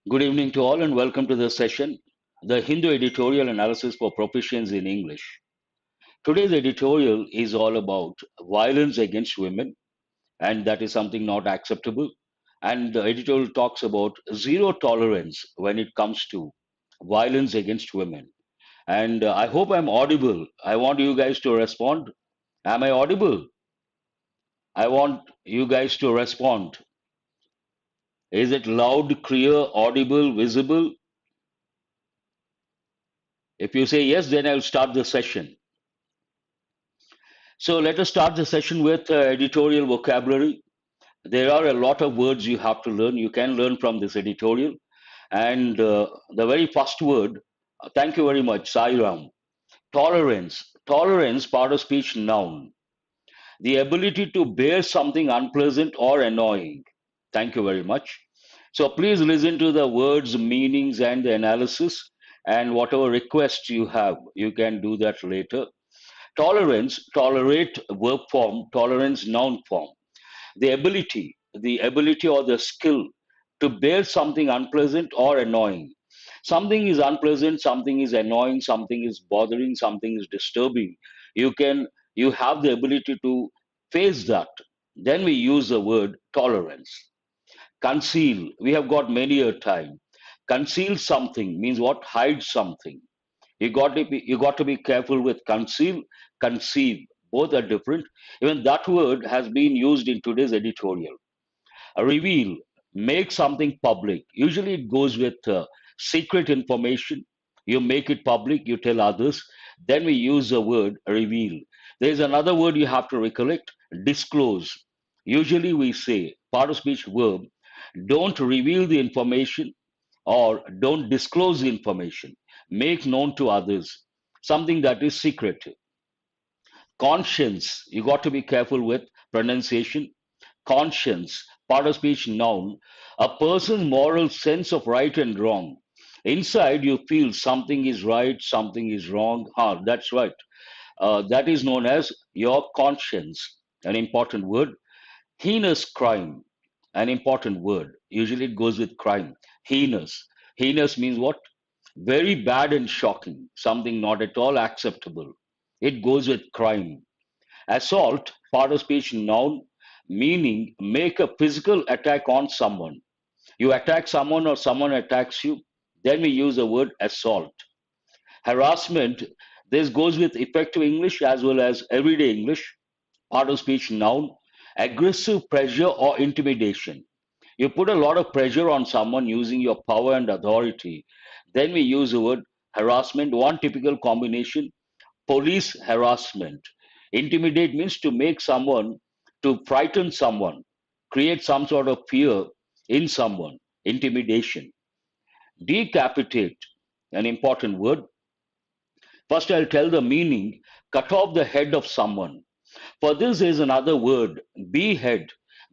Good evening to all and welcome to this session, the Hindu Editorial Analysis for Proficiency in English. Today's editorial is all about violence against women, and that is something not acceptable. And the editorial talks about zero tolerance when it comes to violence against women. And I hope I'm audible. I want you guys to respond. Am I audible? I want you guys to respond. Is it loud, clear, audible, visible? If you say yes, then I'll start the session. So let us start the session with editorial vocabulary. There are a lot of words you have to learn. You can learn from this editorial. And the very first word, thank you very much, Sairam. Tolerance. Tolerance, part of speech, noun. The ability to bear something unpleasant or annoying. Thank you very much. So please listen to the words, meanings, and the analysis. And whatever requests you have, you can do that later. Tolerance, tolerate verb form, tolerance noun form. The ability or the skill to bear something unpleasant or annoying. Something is unpleasant, something is annoying, something is bothering, something is disturbing. You have the ability to face that. Then we use the word tolerance. Conceal. We have got many a time. Conceal something means what? Hide something. You got to be careful with conceal, conceive. Both are different. Even that word has been used in today's editorial. Reveal, make something public. Usually it goes with secret information. You make it public, you tell others. Then we use the word reveal. There's another word you have to recollect, disclose. Usually we say, part of speech verb, don't reveal the information or don't disclose the information. Make known to others something that is secretive. Conscience, you got to be careful with pronunciation. Conscience, part of speech noun, a person's moral sense of right and wrong. Inside, you feel something is right, something is wrong. That's right. That is known as your conscience, an important word. Heinous crime, an important word. Usually it goes with crime. Heinous. Heinous means what? Very bad and shocking, something not at all acceptable. It goes with crime. Assault, part of speech noun, meaning make a physical attack on someone. You attack someone or someone attacks you, then we use the word assault. Harassment, this goes with effective English as well as everyday English, part of speech noun, aggressive pressure or intimidation. You put a lot of pressure on someone using your power and authority. Then we use the word harassment, one typical combination, police harassment. Intimidate means to make someone, to frighten someone, create some sort of fear in someone. Intimidation. Decapitate, an important word. First, I'll tell the meaning, cut off the head of someone. For this is another word, behead,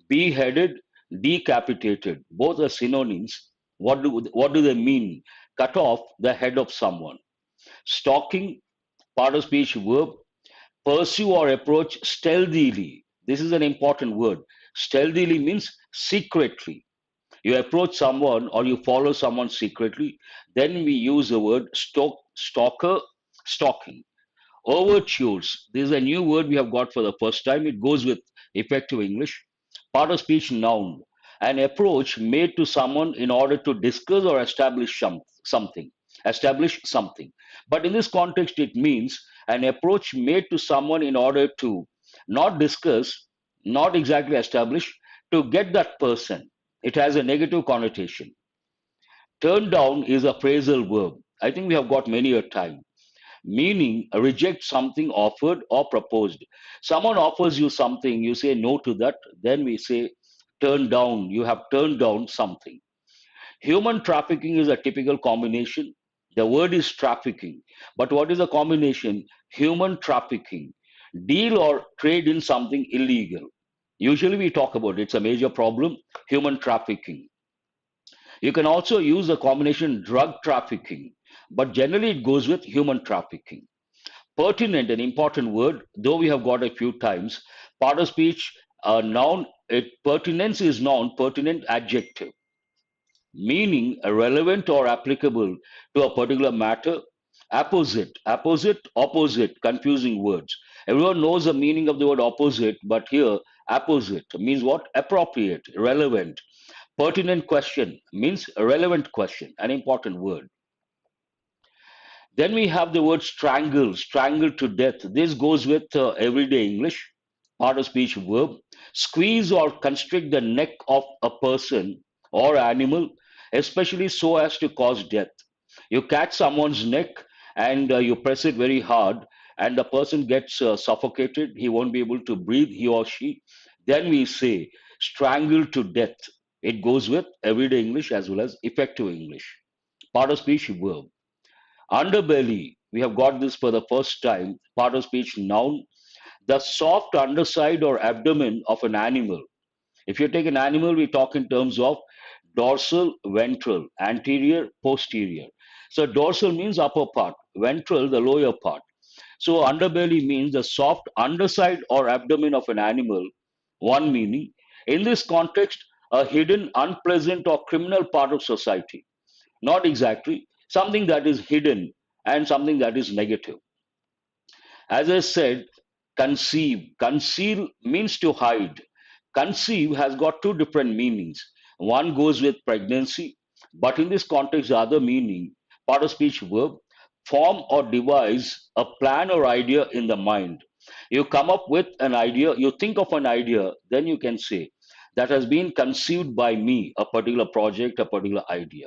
beheaded, decapitated. Both are synonyms. What do they mean? Cut off the head of someone. Stalking, part of speech verb, pursue or approach stealthily. This is an important word. Stealthily means secretly. You approach someone or you follow someone secretly. Then we use the word stalker, stalking. Overtures. This is a new word we have got for the first time. It goes with effective English. Part of speech noun. An approach made to someone in order to discuss or establish something. Establish something. But in this context, it means an approach made to someone in order to not discuss, not exactly establish, to get that person. It has a negative connotation. Turn down is a phrasal verb. I think we have got many a time, meaning reject something offered or proposed. Someone offers you something, you say no to that, then we say turn down, you have turned down something. Human trafficking is a typical combination. The word is trafficking, but what is the combination? Human trafficking, deal or trade in something illegal. Usually we talk about it's a major problem, human trafficking. You can also use the combination drug trafficking, but generally it goes with human trafficking. Pertinent, an important word, though we have got a few times. Part of speech, noun, pertinence is noun, pertinent adjective. meaning relevant or applicable to a particular matter. Opposite, confusing words. Everyone knows the meaning of the word opposite, but here apposite means what? Appropriate, relevant. Pertinent question means a relevant question, an important word. Then we have the word strangle, strangle to death. This goes with everyday English, part of speech verb. Squeeze or constrict the neck of a person or animal, especially so as to cause death. You catch someone's neck and you press it very hard, and the person gets suffocated. He won't be able to breathe, he or she. Then we say strangle to death. It goes with everyday English as well as effective English. Part of speech verb. Underbelly, we have got this for the first time. Part of speech noun, the soft underside or abdomen of an animal. If you take an animal, we talk in terms of dorsal, ventral, anterior, posterior. So dorsal means upper part, ventral, the lower part. So underbelly means the soft underside or abdomen of an animal. One meaning. In this context, a hidden, unpleasant, or criminal part of society. Not exactly. Something that is hidden and something that is negative. As I said, conceive. Conceal means to hide. Conceive has got two different meanings. One goes with pregnancy, but in this context, the other meaning, part of speech verb, form or devise a plan or idea in the mind. You come up with an idea, you think of an idea, then you can say, that has been conceived by me, a particular project, a particular idea.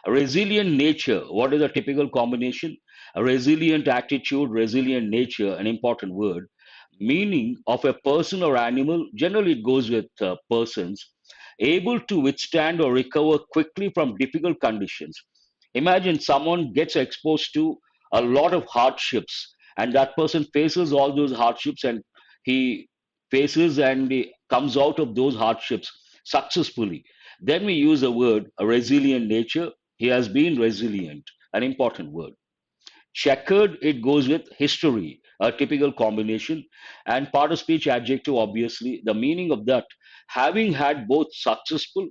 A resilient nature, what is a typical combination? A resilient attitude, resilient nature, an important word. Meaning of a person or animal, generally it goes with persons, able to withstand or recover quickly from difficult conditions. Imagine someone gets exposed to a lot of hardships, and that person faces all those hardships, and he faces and he comes out of those hardships successfully. Then we use the word a resilient nature. He has been resilient, an important word. Checkered, it goes with history, a typical combination, and part of speech adjective, obviously. The meaning of that, having had both successful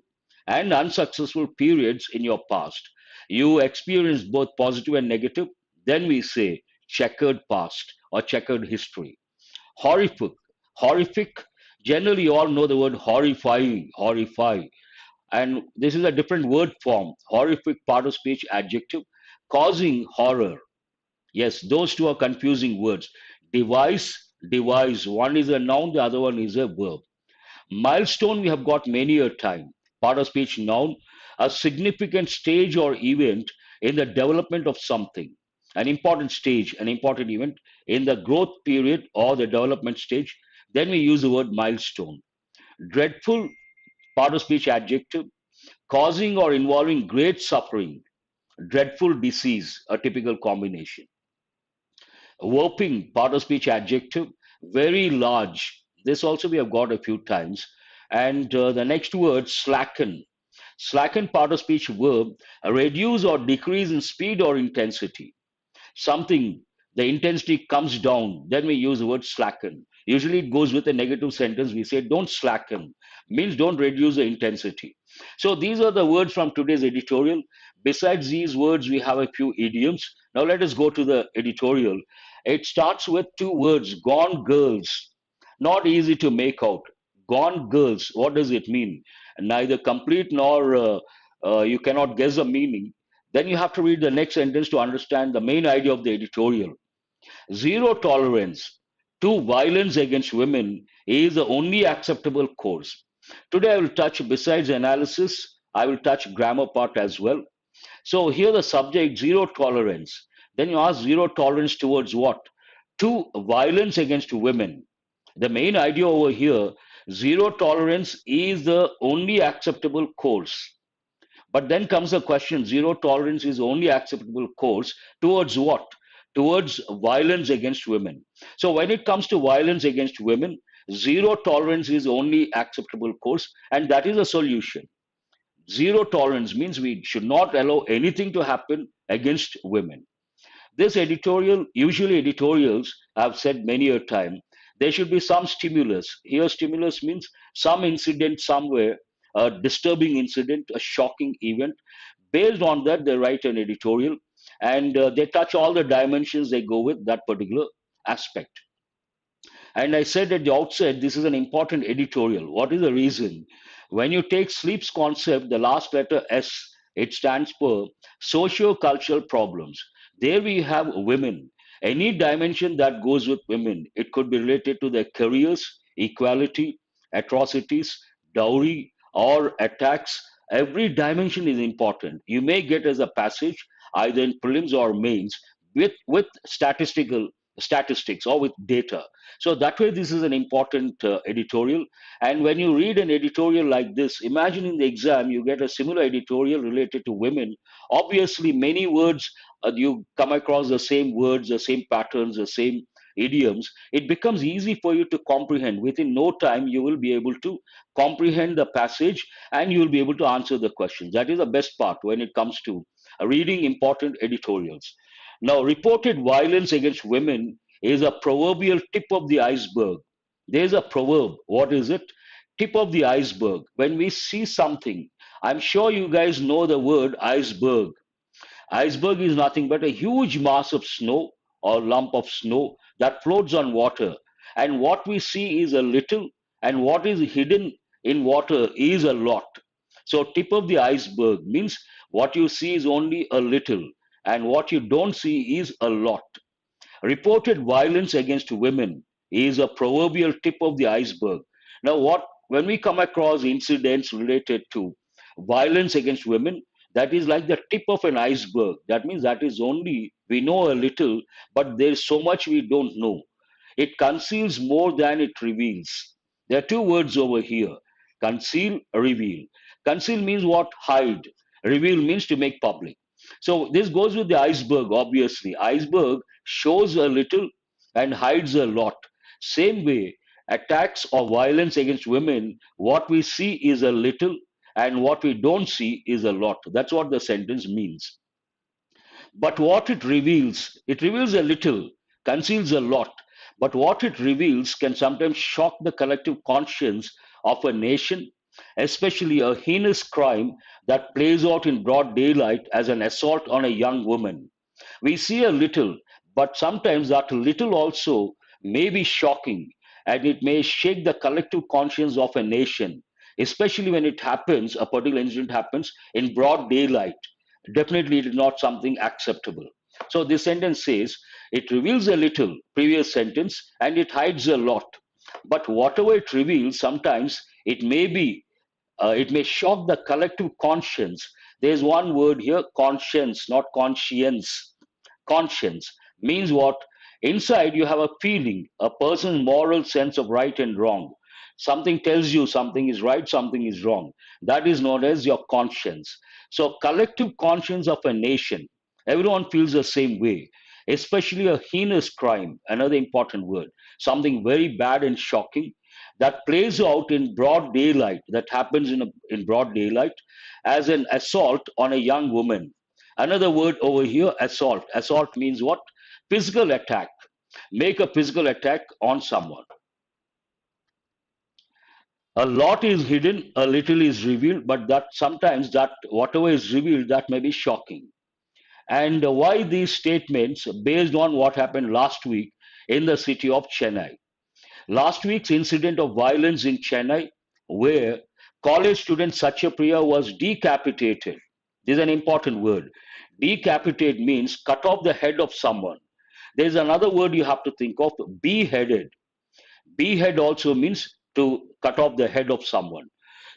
and unsuccessful periods in your past. You experienced both positive and negative, then we say checkered past or checkered history. Horrific. Horrific, generally you all know the word horrifying, horrify, and this is a different word form. Horrific, part of speech adjective, causing horror. Yes, those two are confusing words. Device, device. One is a noun, the other one is a verb. Milestone, we have got many a time. Part of speech noun, a significant stage or event in the development of something. An important stage, an important event in the growth period or the development stage. Then we use the word milestone. Dreadful, part of speech adjective, causing or involving great suffering. Dreadful disease, a typical combination. Whopping, part of speech adjective, very large. This also we have got a few times. And the next word, slacken. Slacken, part of speech verb, reduce or decrease in speed or intensity. Something, the intensity comes down, then we use the word slacken. Usually it goes with a negative sentence. We say don't slacken, means don't reduce the intensity. So these are the words from today's editorial. Besides these words, we have a few idioms. Now let us go to the editorial. It starts with two words, gone girls. Not easy to make out. Gone girls, what does it mean? Neither complete nor you cannot guess the meaning. Then you have to read the next sentence to understand the main idea of the editorial. Zero tolerance to violence against women is the only acceptable course. Today I will touch, besides analysis, I will touch grammar part as well. So here the subject, zero tolerance. Then you ask zero tolerance towards what? To violence against women. The main idea over here, zero tolerance is the only acceptable course. But then comes the question, zero tolerance is only acceptable course towards what? Towards violence against women. So when it comes to violence against women, zero tolerance is only acceptable course, and that is a solution. Zero tolerance means we should not allow anything to happen against women. This editorial, usually editorials, I've said many a time, there should be some stimulus. Here, stimulus means some incident somewhere, a disturbing incident, a shocking event. Based on that, they write an editorial, and they touch all the dimensions they go with that particular aspect. And I said at the outset, this is an important editorial. What is the reason? When you take sleep's concept, the last letter S, it stands for socio-cultural problems. There we have women. Any dimension that goes with women, it could be related to their careers, equality, atrocities, dowry, or attacks. Every dimension is important. You may get as a passage either in prelims or mains with statistics or with data. So that way, this is an important editorial. And when you read an editorial like this, imagine in the exam you get a similar editorial related to women. Obviously, many words, you come across the same words, the same patterns, the same idioms. It becomes easy for you to comprehend. Within no time, you will be able to comprehend the passage and you will be able to answer the questions. That is the best part when it comes to reading important editorials. Now, reported violence against women is a proverbial tip of the iceberg. There's a proverb. What is it? Tip of the iceberg. When we see something, I'm sure you guys know the word iceberg. Iceberg is nothing but a huge mass of snow or lump of snow that floats on water. And what we see is a little, and what is hidden in water is a lot. So, tip of the iceberg means what you see is only a little, and what you don't see is a lot. Reported violence against women is a proverbial tip of the iceberg. Now, what when we come across incidents related to violence against women, that is like the tip of an iceberg. That means that is only we know a little, but there's so much we don't know. It conceals more than it reveals. There are two words over here: conceal, reveal. Conceal means what? Hide. Reveal means to make public. So this goes with the iceberg, obviously. Iceberg shows a little and hides a lot. Same way, attacks or violence against women, what we see is a little and what we don't see is a lot. That's what the sentence means. But what it reveals a little, conceals a lot. But what it reveals can sometimes shock the collective conscience of a nation, especially a heinous crime that plays out in broad daylight as an assault on a young woman. We see a little, but sometimes that little also may be shocking and it may shake the collective conscience of a nation, especially when it happens, a particular incident happens in broad daylight. Definitely, it is not something acceptable. So, this sentence says it reveals a little, previous sentence, and it hides a lot. But whatever it reveals, sometimes it may shock the collective conscience. There's one word here, conscience, not conscience. Conscience means what? Inside you have a feeling, a person's moral sense of right and wrong. Something tells you something is right, something is wrong. That is known as your conscience. So, collective conscience of a nation, everyone feels the same way, especially a heinous crime, another important word, something very bad and shocking that plays out in broad daylight, that happens in broad daylight as an assault on a young woman. Another word over here, assault. Assault means what? Physical attack. Make a physical attack on someone. A lot is hidden, a little is revealed, but that sometimes that whatever is revealed, that may be shocking. And why these statements? Based on what happened last week in the city of Chennai. Last week's incident of violence in Chennai, where college student Satyapriya was decapitated. This is an important word. Decapitate means cut off the head of someone. There's another word you have to think of, beheaded. Behead also means to cut off the head of someone.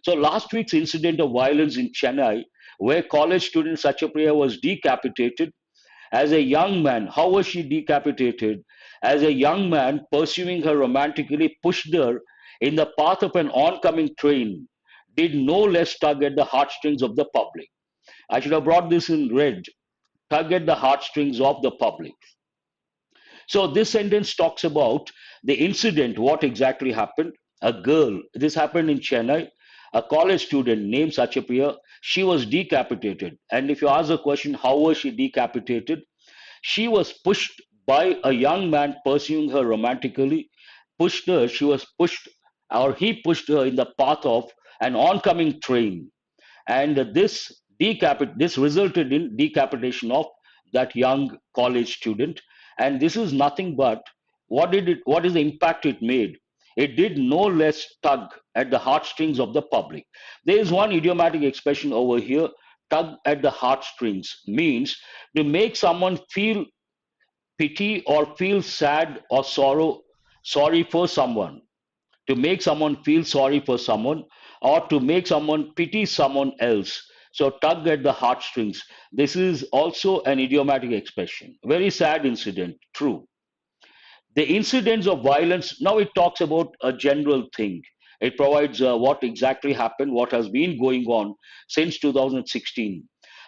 So last week's incident of violence in Chennai, where college student Satyapriya was decapitated, as a young man, how was she decapitated? As a young man pursuing her romantically, pushed her in the path of an oncoming train, did no less tug at the heartstrings of the public. I should have brought this in red. Tug at the heartstrings of the public. So this sentence talks about the incident, what exactly happened. A girl, this happened in Chennai, a college student named Sachapriya, she was decapitated. And if you ask the question, how was she decapitated? She was pushed by a young man pursuing her romantically, pushed her, she was pushed, or he pushed her in the path of an oncoming train, and this resulted in decapitation of that young college student. And this is nothing but what is the impact it made? It did no less tug at the heartstrings of the public. There is one idiomatic expression over here. Tug at the heartstrings means to make someone feel pity or feel sad or sorry for someone, to make someone feel sorry for someone, or to make someone pity someone else. So, tug at the heartstrings. This is also an idiomatic expression. Very sad incident, true. The incidents of violence, now it talks about a general thing. It provides what exactly happened, what has been going on since 2016.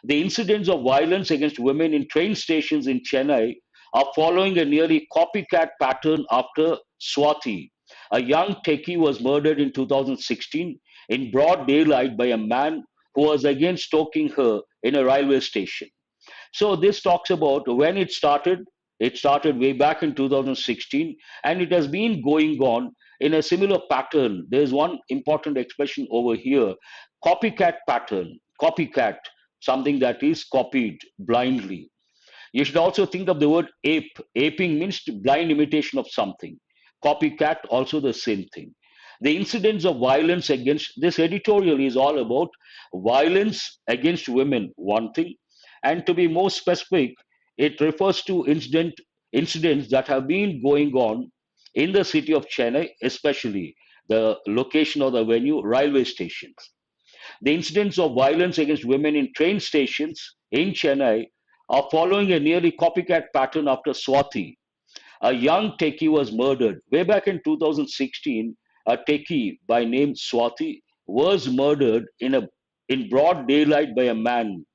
The incidents of violence against women in train stations in Chennai are following a nearly copycat pattern after Swati. A young techie was murdered in 2016 in broad daylight by a man who was again stalking her in a railway station. So this talks about when it started. It started way back in 2016, and it has been going on in a similar pattern. There's one important expression over here: copycat pattern. Copycat, something that is copied blindly. You should also think of the word ape. Aping means blind imitation of something. Copycat, also the same thing. The incidents of violence against this editorial is all about violence against women, one thing. And to be more specific, it refers to incidents that have been going on in the city of Chennai, especially the location of the venue, railway stations. The incidents of violence against women in train stations in Chennai are following a nearly copycat pattern after Swati. A young techie was murdered. Way back in 2016, a techie by name Swati was murdered in broad daylight by a man.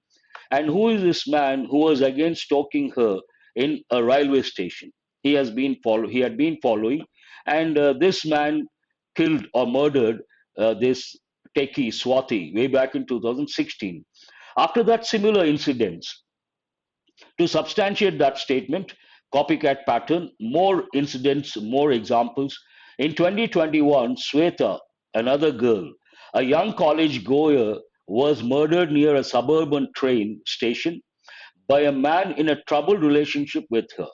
And who is this man who was again stalking her in a railway station? He had been following, and this man killed or murdered this techie Swati way back in 2016. After that, similar incidents. To substantiate that statement, copycat pattern, more incidents, more examples. In 2021, Sweta, another girl, a young college goer, was murdered near a suburban train station by a man in a troubled relationship with her.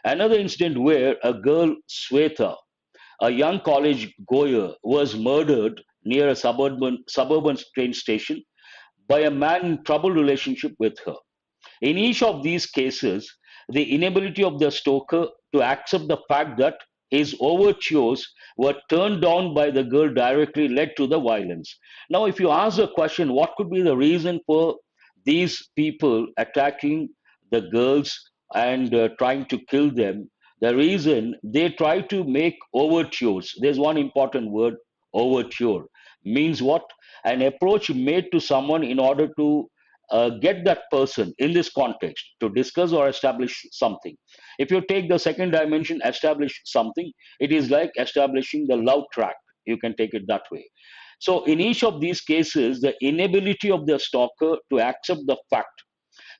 Another incident where a girl, Sweta, a young college goer, was murdered near a suburban train station by a man in troubled relationship with her. In each of these cases, the inability of the stoker to accept the fact that his overtures were turned down by the girl directly led to the violence. Now, if you ask the question, what could be the reason for these people attacking the girls and trying to kill them? The reason they try to make overtures. There's one important word, overture. Means what? An approach made to someone in order to get that person in this context to discuss or establish something. If you take the second dimension, establish something, it is like establishing the love track. You can take it that way. So, in each of these cases, the inability of the stalker to accept the fact,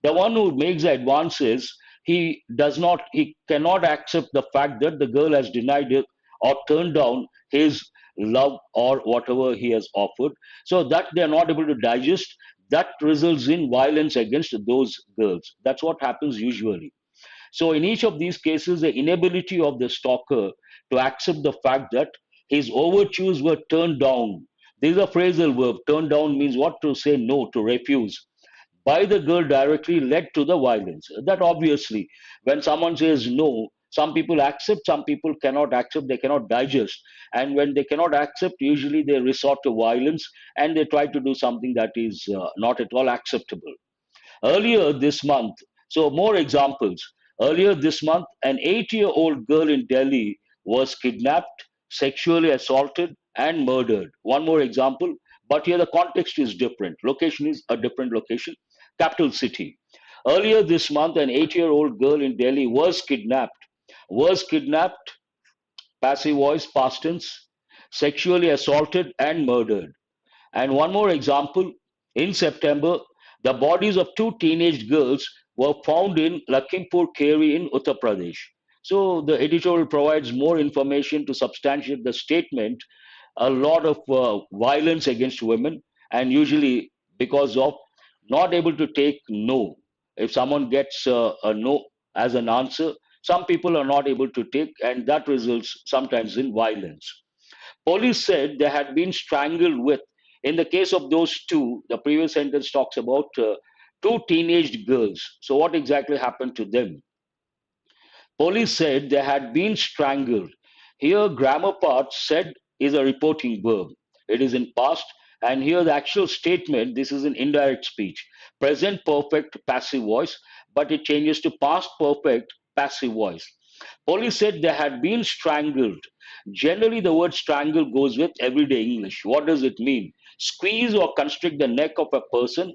the one who makes the advances, he cannot accept the fact that the girl has denied it or turned down his love or whatever he has offered, so that they are not able to digest. That results in violence against those girls. That's what happens usually. So, in each of these cases, the inability of the stalker to accept the fact that his overtures were turned down. This is a phrasal verb. Turn down means what? To say no, to refuse by the girl directly led to the violence. That obviously, when someone says no, some people accept, some people cannot accept, they cannot digest. And when they cannot accept, usually they resort to violence and they try to do something that is not at all acceptable. Earlier this month, so more examples. Earlier this month, an 8-year-old girl in Delhi was kidnapped, sexually assaulted, and murdered. One more example, but here the context is different. Location is a different location, capital city. Earlier this month, an 8-year-old girl in Delhi was kidnapped, passive voice, past tense, sexually assaulted, and murdered. And one more example, in September, the bodies of two teenage girls were found in Lakhimpur Kheri in Uttar Pradesh. So the editorial provides more information to substantiate the statement. a lot of violence against women, and usually because of not able to take no. If someone gets a no as an answer, some people are not able to take, and that results sometimes in violence. Police said they had been strangled with. In the case of those two, the previous sentence talks about two teenage girls. So, what exactly happened to them? Police said they had been strangled. Here, grammar part said is a reporting verb. It is in past, and here the actual statement, this is an indirect speech. Present perfect passive voice, but it changes to past perfect passive voice. Police said they had been strangled. Generally, the word strangle goes with everyday English. What does it mean? Squeeze or constrict the neck of a person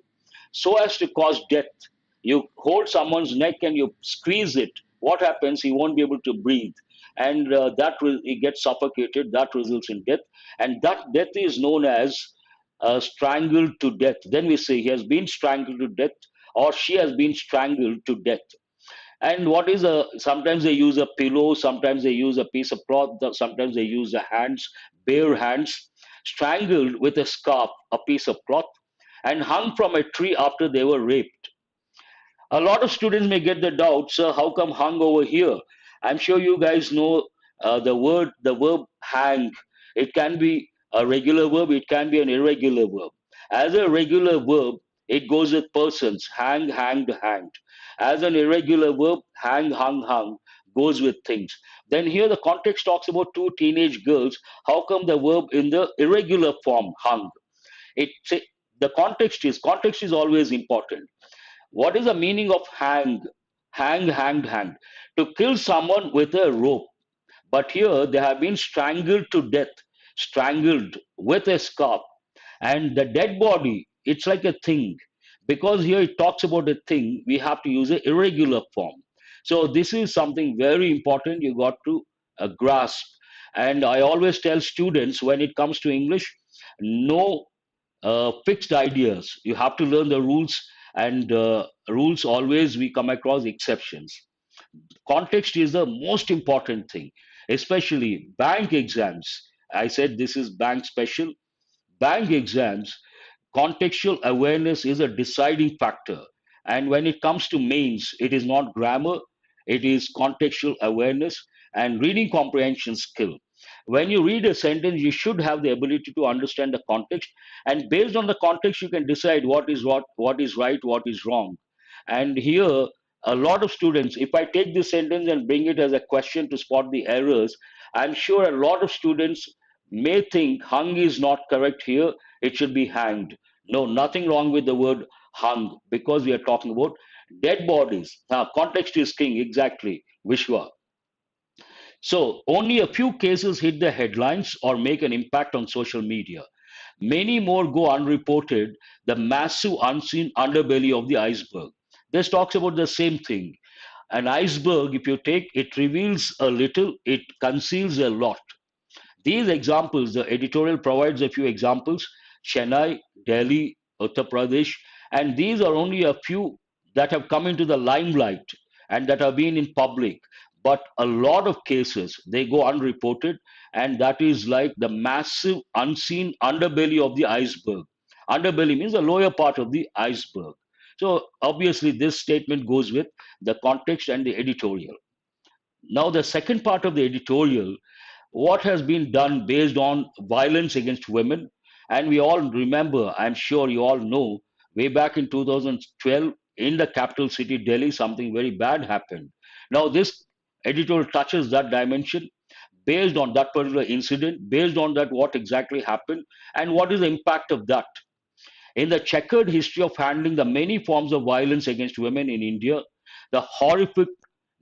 so as to cause death. You hold someone's neck and you squeeze it. What happens? He won't be able to breathe, and he gets suffocated. That results in death, and that death is known as strangled to death. Then we say he has been strangled to death, or she has been strangled to death. And what is a? Sometimes they use a pillow, sometimes they use a piece of cloth, sometimes they use the hands, bare hands, strangled with a scarf, a piece of cloth, and hung from a tree after they were raped. A lot of students may get the doubt, sir, how come hung over here? I'm sure you guys know the verb hang. It can be a regular verb, it can be an irregular verb. As a regular verb, it goes with persons, hang, hanged, hanged. As an irregular verb, hang, hung, hung, goes with things. Then here the context talks about two teenage girls. How come the verb in the irregular form, hung? It the context is always important. What is the meaning of hang? Hang, hanged, hanged. To kill someone with a rope. But here they have been strangled to death, strangled with a scarf. And the dead body, it's like a thing. Because here it talks about a thing, we have to use an irregular form. So this is something very important you got to grasp. And I always tell students when it comes to English, no fixed ideas. You have to learn the rules, and rules always we come across exceptions. Context is the most important thing, especially bank exams. I said this is bank special. Bank exams, contextual awareness is a deciding factor. And when it comes to mains, it is not grammar, it is contextual awareness and reading comprehension skill. When you read a sentence, you should have the ability to understand the context, and based on the context, you can decide what is right, what is wrong. And here, a lot of students, if I take this sentence and bring it as a question to spot the errors, I'm sure a lot of students may think hung is not correct here, it should be hanged. No, nothing wrong with the word hung because we are talking about dead bodies. Now, context is king, exactly, Vishwa. So, only a few cases hit the headlines or make an impact on social media. Many more go unreported, the massive unseen underbelly of the iceberg. This talks about the same thing. An iceberg, if you take, it reveals a little, it conceals a lot. These examples, the editorial provides a few examples: Chennai, Delhi, Uttar Pradesh, and these are only a few that have come into the limelight and that have been in public. But a lot of cases they go unreported, and that is like the massive unseen underbelly of the iceberg. Underbelly means the lower part of the iceberg. So obviously, this statement goes with the context and the editorial. Now, the second part of the editorial, what has been done based on violence against women. And we all remember, I'm sure you all know, way back in 2012, in the capital city, Delhi, something very bad happened. Now, this editorial touches that dimension based on that particular incident, based on that, what exactly happened, and what is the impact of that. In the checkered history of handling the many forms of violence against women in India, the horrific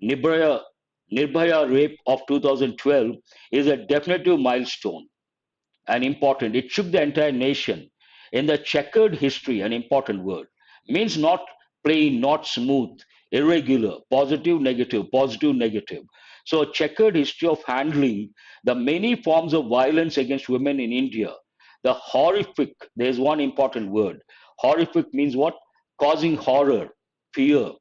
Nirbhaya, Nirbhaya rape of 2012 is a definitive milestone and important. It shook the entire nation. In the checkered history, an important word, means not plain, not smooth, irregular, positive, negative, positive, negative. So, a checkered history of handling the many forms of violence against women in India. The horrific, there's one important word. Horrific means what? Causing horror, fear.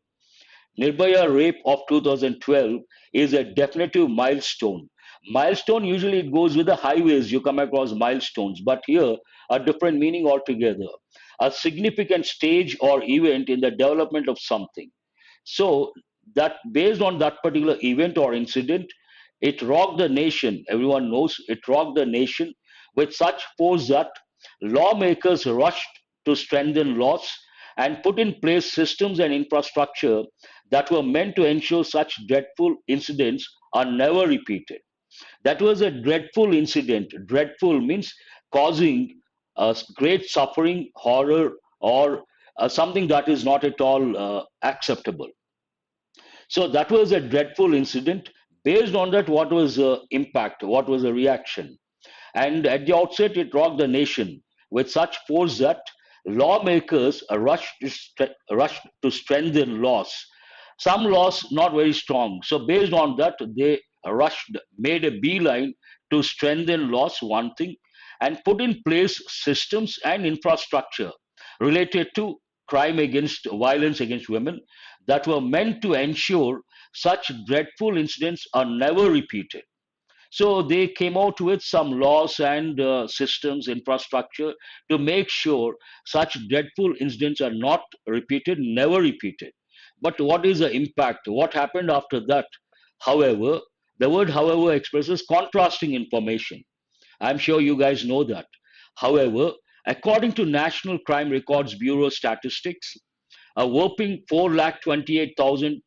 Nirbhaya rape of 2012 is a definitive milestone. Milestone, usually it goes with the highways, you come across milestones, but here a different meaning altogether. A significant stage or event in the development of something. So that based on that particular event or incident, it rocked the nation. Everyone knows it rocked the nation with such force that lawmakers rushed to strengthen laws and put in place systems and infrastructure that were meant to ensure such dreadful incidents are never repeated. That was a dreadful incident. Dreadful means causing great suffering, horror, or something that is not at all acceptable. So that was a dreadful incident. Based on that, what was the impact? What was the reaction? And at the outset, it rocked the nation with such force that lawmakers rushed to strengthen laws. Some laws not very strong. So based on that, they rushed, made a beeline to strengthen laws, one thing, and put in place systems and infrastructure related to crime against violence against women that were meant to ensure such dreadful incidents are never repeated. So they came out with some laws and systems, infrastructure to make sure such dreadful incidents are not repeated, never repeated. But what is the impact? What happened after that? However, the word however expresses contrasting information. I'm sure you guys know that. However, according to National Crime Records Bureau statistics, a whopping 4,28,000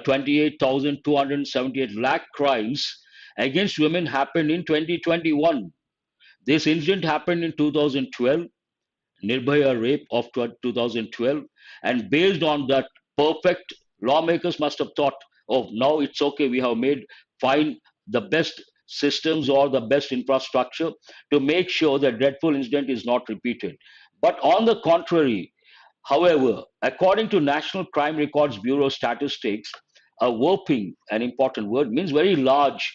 28,278 lakh crimes against women happened in 2021. This incident happened in 2012, Nirbhaya rape of 2012, and based on that perfect, lawmakers must have thought, oh, now it's okay, we have made fine the best systems or the best infrastructure to make sure that dreadful incident is not repeated. But on the contrary, however, according to National Crime Records Bureau statistics, a whopping, an important word, means very large,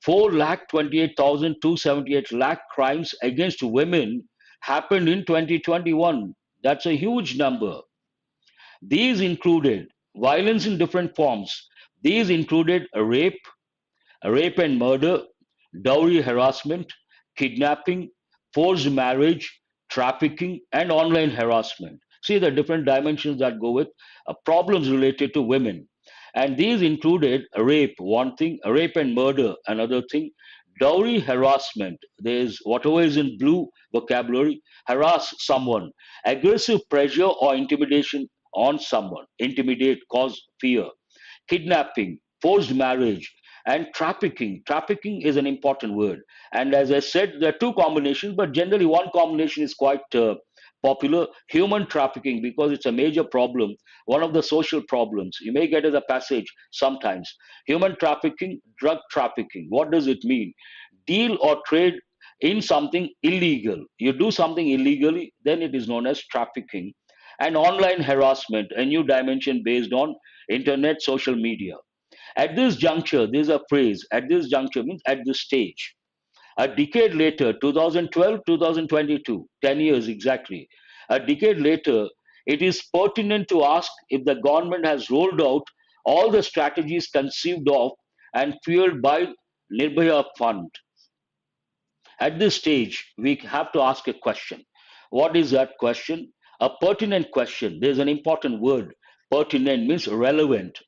4,28,278 lakh crimes against women happened in 2021. That's a huge number. These included violence in different forms. These included rape and murder, dowry harassment, kidnapping, forced marriage, trafficking, and online harassment. See the different dimensions that go with problems related to women. And these included rape, one thing, rape and murder, another thing, dowry harassment, there's whatever is in blue vocabulary, harass someone, aggressive pressure or intimidation on someone, intimidate, cause fear, kidnapping, forced marriage, and trafficking. Trafficking is an important word. And as I said, there are two combinations, but generally one combination is quite popular, human trafficking, because it's a major problem, one of the social problems. You may get as a passage sometimes. Human trafficking, drug trafficking. What does it mean? Deal or trade in something illegal. You do something illegally, then it is known as trafficking. And online harassment, a new dimension based on internet, social media. At this juncture, there's a phrase, at this juncture means at this stage. A decade later, 2012, 2022, 10 years exactly. A decade later, it is pertinent to ask if the government has rolled out all the strategies conceived of and fueled by Nirbhaya Fund. At this stage, we have to ask a question. What is that question? A pertinent question. There's an important word. Pertinent means relevant.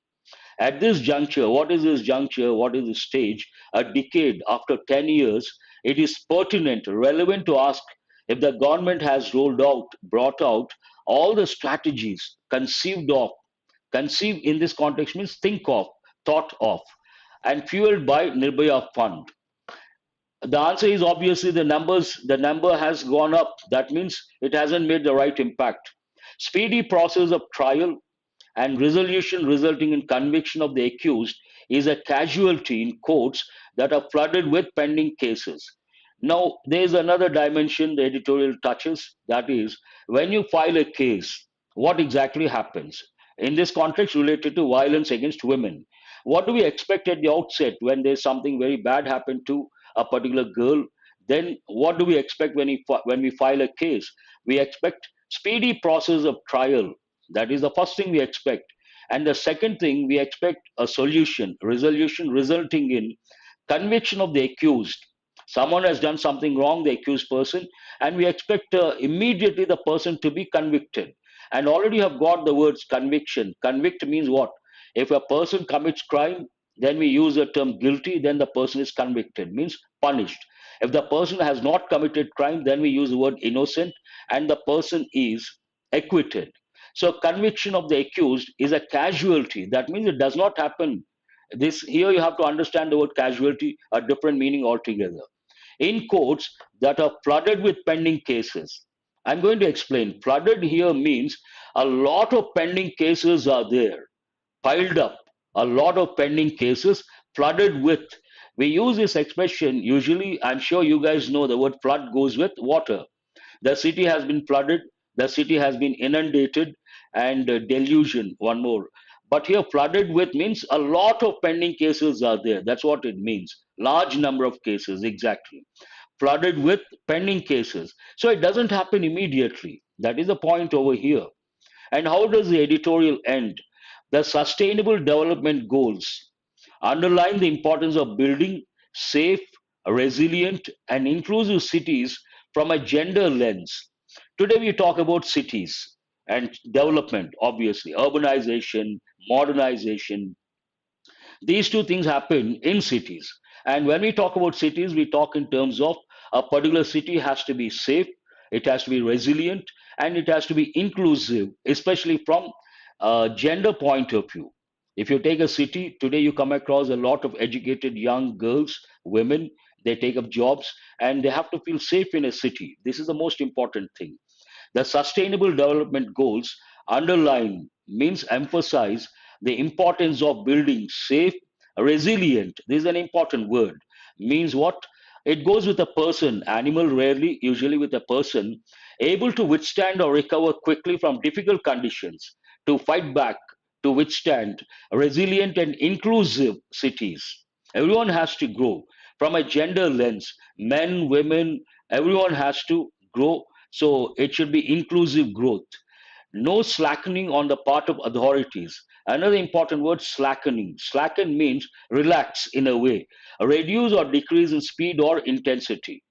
At this juncture, what is this juncture? What is this stage? A decade after 10 years, it is pertinent, relevant to ask if the government has rolled out, brought out all the strategies conceived of. Conceived in this context means think of, thought of, and fueled by Nirbhaya Fund. The answer is obviously the number has gone up. That means it hasn't made the right impact. Speedy process of trial and resolution resulting in conviction of the accused is a casualty in courts that are flooded with pending cases. Now, there is another dimension the editorial touches, that is, when you file a case, what exactly happens? In this context, related to violence against women, what do we expect at the outset when there's something very bad happened to a particular girl? Then, what do we expect when we file a case? We expect speedy process of trial. That is the first thing we expect. And the second thing, we expect a solution, resolution resulting in Conviction of the accused. Someone has done something wrong, the accused person, and we expect immediately the person to be convicted. And already have got the words conviction. Convict means what? If a person commits crime, then we use the term guilty, then the person is convicted, means punished. If the person has not committed crime, then we use the word innocent, and the person is acquitted. So conviction of the accused is a casualty. That means it does not happen. This here you have to understand the word casualty, a different meaning altogether. In courts that are flooded with pending cases. I'm going to explain. Flooded here means a lot of pending cases are there, piled up, a lot of pending cases flooded with. We use this expression usually, I'm sure you guys know the word flood goes with water. The city has been flooded, the city has been inundated, and delusion, one more. But here, flooded with means a lot of pending cases are there. That's what it means. Large number of cases, exactly. Flooded with pending cases. So it doesn't happen immediately. That is the point over here. And how does the editorial end? The sustainable development goals underline the importance of building safe, resilient, and inclusive cities from a gender lens. Today, we talk about cities and development, obviously, urbanization, modernization, these two things happen in cities. And when we talk about cities, we talk in terms of a particular city has to be safe, it has to be resilient, and it has to be inclusive, especially from a gender point of view. If you take a city, today you come across a lot of educated young girls, women, they take up jobs and they have to feel safe in a city. This is the most important thing. The Sustainable Development Goals underline means emphasize the importance of building safe, resilient. This is an important word. Means what? It goes with a person, animal rarely, usually with a person, able to withstand or recover quickly from difficult conditions, to fight back, to withstand, resilient and inclusive cities. Everyone has to grow from a gender lens. Men, women, everyone has to grow, so it should be inclusive growth. No slackening on the part of authorities. Another important word, slackening. Slacken means relax in a way, reduce or decrease in speed or intensity.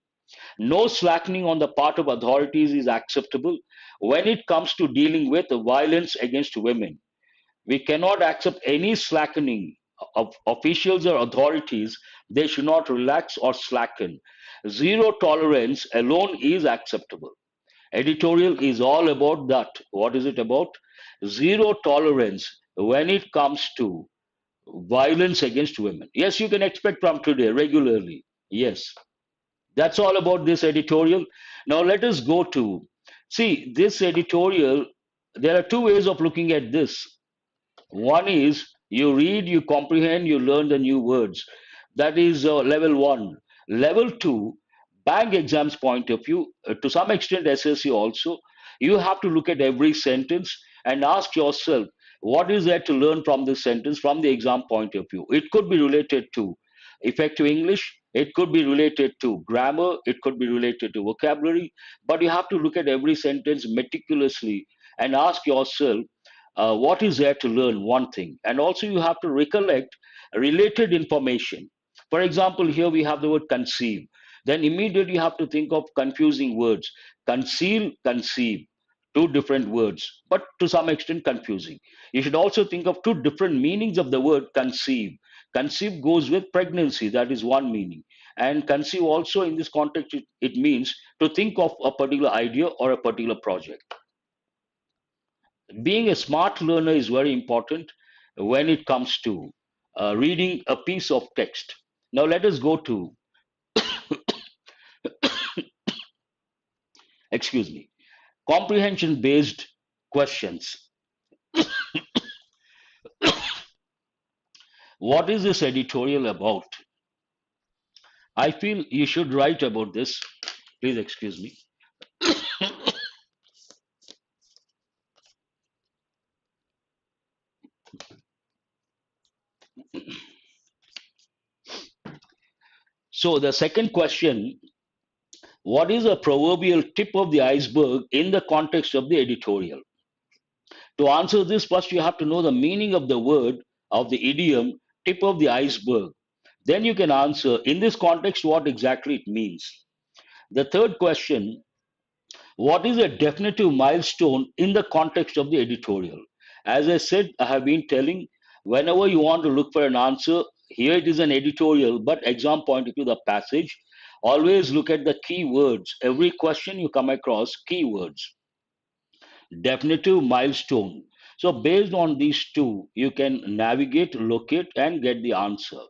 No slackening on the part of authorities is acceptable when it comes to dealing with violence against women. We cannot accept any slackening of officials or authorities. They should not relax or slacken. Zero tolerance alone is acceptable. Editorial is all about that. What is it about? Zero tolerance when it comes to violence against women. Yes, you can expect from today regularly. Yes, that's all about this editorial. Now let us go to see this editorial. There are two ways of looking at this. One is you read, you comprehend, you learn the new words. That is level one. Level two, bank exams point of view, to some extent SSC also, you have to look at every sentence and ask yourself, what is there to learn from this sentence from the exam point of view? It could be related to effective English, it could be related to grammar, it could be related to vocabulary, but you have to look at every sentence meticulously and ask yourself, what is there to learn, one thing, and also you have to recollect related information. For example, here we have the word conceive, then immediately you have to think of confusing words. Conceal, conceive, two different words, but to some extent confusing. You should also think of two different meanings of the word conceive. Conceive goes with pregnancy, that is one meaning, and conceive also in this context, it means to think of a particular idea or a particular project. Being a smart learner is very important when it comes to reading a piece of text. Now, let us go to, excuse me, comprehension based questions. What is this editorial about? I feel you should write about this. Please excuse me. So, the second question, what is a proverbial tip of the iceberg in the context of the editorial? To answer this, first you have to know the meaning of the word, of the idiom, tip of the iceberg. Then you can answer in this context what exactly it means. The third question, what is a definitive milestone in the context of the editorial? As I said, I have been telling whenever you want to look for an answer, here it is an editorial, but exam pointed to the passage. Always look at the key words. Every question you come across, keywords, definitive milestone. So, based on these two, you can navigate, locate, and get the answer.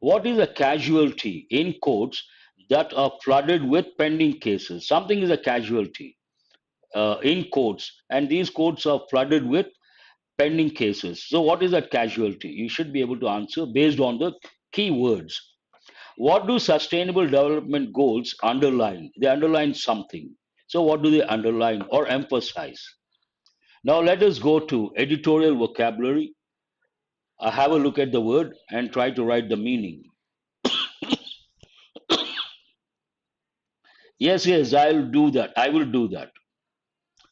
What is a casualty in courts that are flooded with pending cases? Something is a casualty in courts, and these courts are flooded with pending cases. So, what is that casualty? You should be able to answer based on the keywords. What do sustainable development goals underline? They underline something. So, what do they underline or emphasize? Now, let us go to editorial vocabulary. Have a look at the word and try to write the meaning. Yes, yes, I'll do that. I will do that.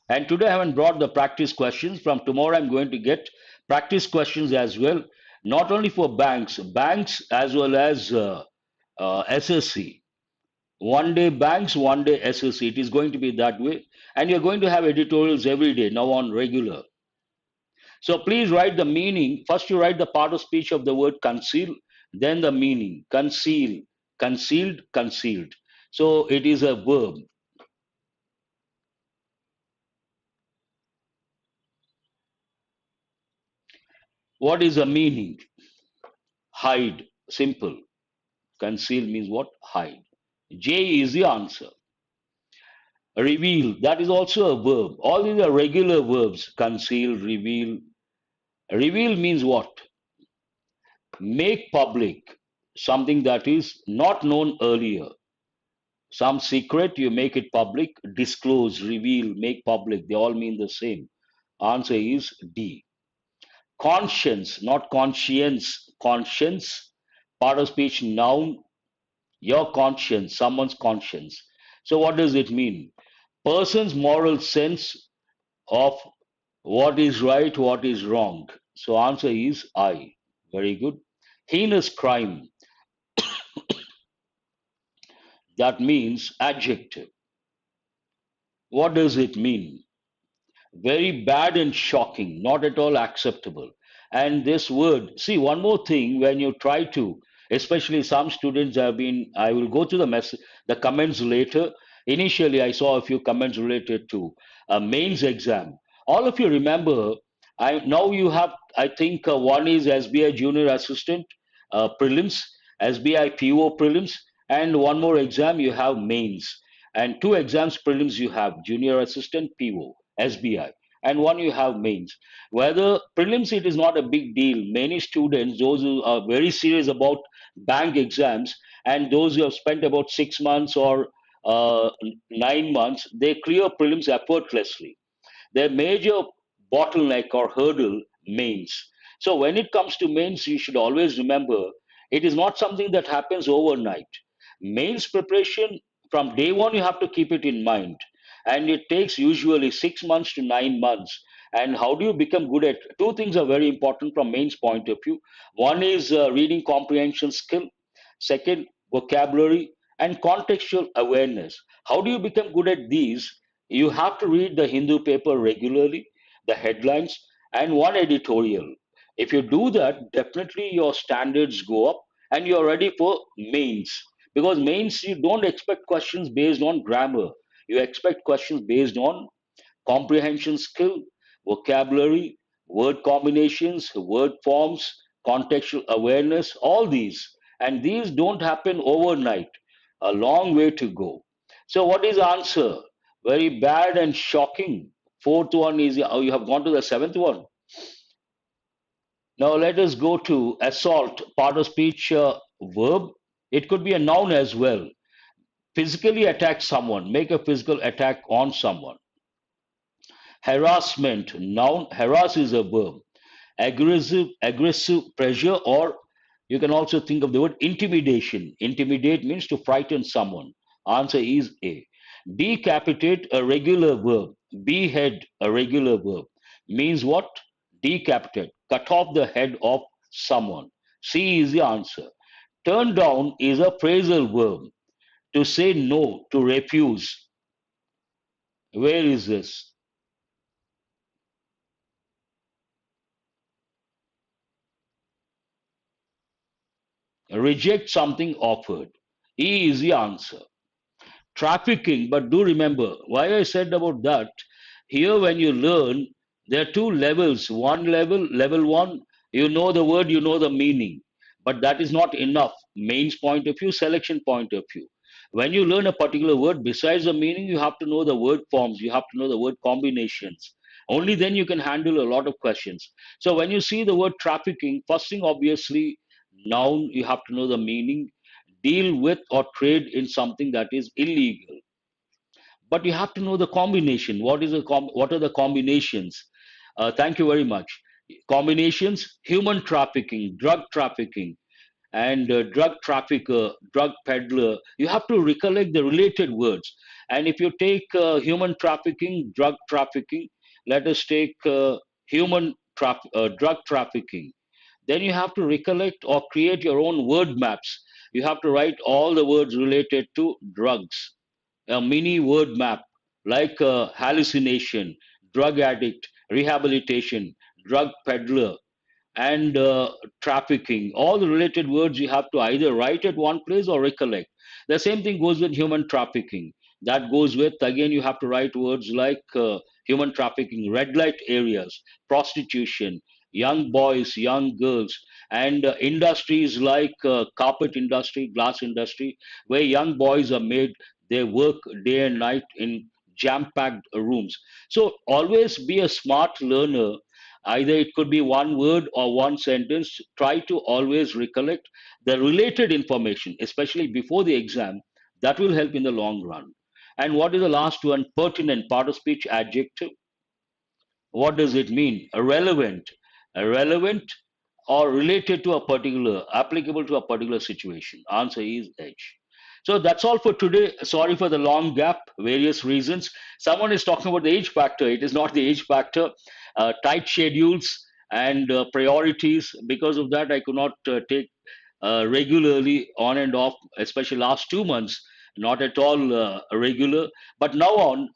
And today I haven't brought the practice questions. From tomorrow, I'm going to get practice questions as well, not only for banks as well as SSC. One day banks, one day SSC. It is going to be that way. And you're going to have editorials every day now on regular. So please write the meaning. First, you write the part of speech of the word conceal, then the meaning conceal, concealed, concealed. So it is a verb. What is the meaning? Hide, simple. Conceal means what? Hide. J is the answer. Reveal, that is also a verb. All these are regular verbs. Conceal, reveal. Reveal means what? Make public something that is not known earlier. Some secret, you make it public. Disclose, reveal, make public. They all mean the same. Answer is D. Conscience, not conscience. Conscience, part of speech, noun. Your conscience, someone's conscience. So, what does it mean? Person's moral sense of what is right, what is wrong. So, answer is I. Very good. Heinous crime, that means adjective. What does it mean? Very bad and shocking, not at all acceptable. And this word, see, one more thing, when you try to, especially some students have been, I will go to the comments later. Initially, I saw a few comments related to a mains exam. All of you remember, now you have, I think one is SBI Junior Assistant prelims, SBI PO prelims, and one more exam you have mains. And two exams prelims you have Junior Assistant PO. SBI, and one you have mains. Whether prelims, it is not a big deal. Many students, those who are very serious about bank exams, and those who have spent about 6 months or 9 months, they clear prelims effortlessly. Their major bottleneck or hurdle, mains. So when it comes to mains, you should always remember it is not something that happens overnight. Mains preparation, from day one, you have to keep it in mind. And it takes usually 6 months to 9 months. And how do you become good at? Two things are very important from mains point of view. One is reading comprehension skill. Second, vocabulary and contextual awareness. How do you become good at these? You have to read the Hindu paper regularly, the headlines, and one editorial. If you do that, definitely your standards go up and you're ready for mains. Because mains, you don't expect questions based on grammar, you expect questions based on comprehension skill, vocabulary, word combinations, word forms, contextual awareness, all these. And these don't happen overnight. A long way to go. So, what is the answer? Very bad and shocking. Fourth one is, oh, you have gone to the seventh one. Now, let us go to assault, part of speech verb. It could be a noun as well. Physically attack someone, make a physical attack on someone. Harassment, noun. Harass is a verb. Aggressive pressure, or you can also think of the word intimidation. Intimidate means to frighten someone. Answer is A. Decapitate, a regular verb. Behead, a regular verb. Means what? Decapitate. Cut off the head of someone. C is the answer. Turn down is a phrasal verb. To say no, to refuse. Where is this? Reject something offered. E is the answer. Trafficking, but do remember why I said about that. Here, when you learn, there are two levels. One level, level one, you know the word, you know the meaning, but that is not enough. Mains point of view, selection point of view. When you learn a particular word, besides the meaning, you have to know the word forms, you have to know the word combinations. Only then you can handle a lot of questions. So when you see the word trafficking, first thing, obviously, noun, you have to know the meaning. Deal with or trade in something that is illegal, but you have to know the combination. What are the combinations? Thank you very much. Combinations: human trafficking, drug trafficking, and drug trafficker, drug peddler. You have to recollect the related words. And if you take human trafficking, drug trafficking, let us take drug trafficking, then you have to recollect or create your own word maps. You have to write all the words related to drugs, a mini word map, like hallucination, drug addict, rehabilitation, drug peddler, and trafficking. All the related words you have to either write at one place or recollect. The same thing goes with human trafficking. That goes with, again, you have to write words like human trafficking, red light areas, prostitution, young boys, young girls, and industries like carpet industry, glass industry, where young boys are made, they work day and night in jam packed rooms. So always be a smart learner. Either it could be one word or one sentence. Try to always recollect the related information, especially before the exam. That will help in the long run. And what is the last one? Pertinent, part of speech adjective. What does it mean? Relevant. Relevant or related to a particular, applicable to a particular situation. Answer is H. So that's all for today. Sorry for the long gap, various reasons. Someone is talking about the age factor. It is not the age factor. Tight schedules and priorities. Because of that, I could not take regularly on and off, especially last 2 months, not at all regular. But now on,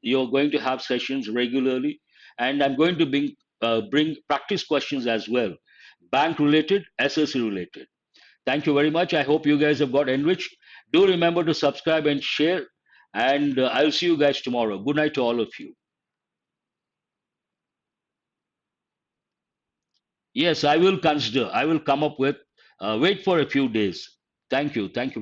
you're going to have sessions regularly, and I'm going to bring practice questions as well, bank related, SSC related. Thank you very much. I hope you guys have got enriched. Do remember to subscribe and share, and I'll see you guys tomorrow. Good night to all of you. Yes, I will consider. I will come up with. Wait for a few days. Thank you. Thank you.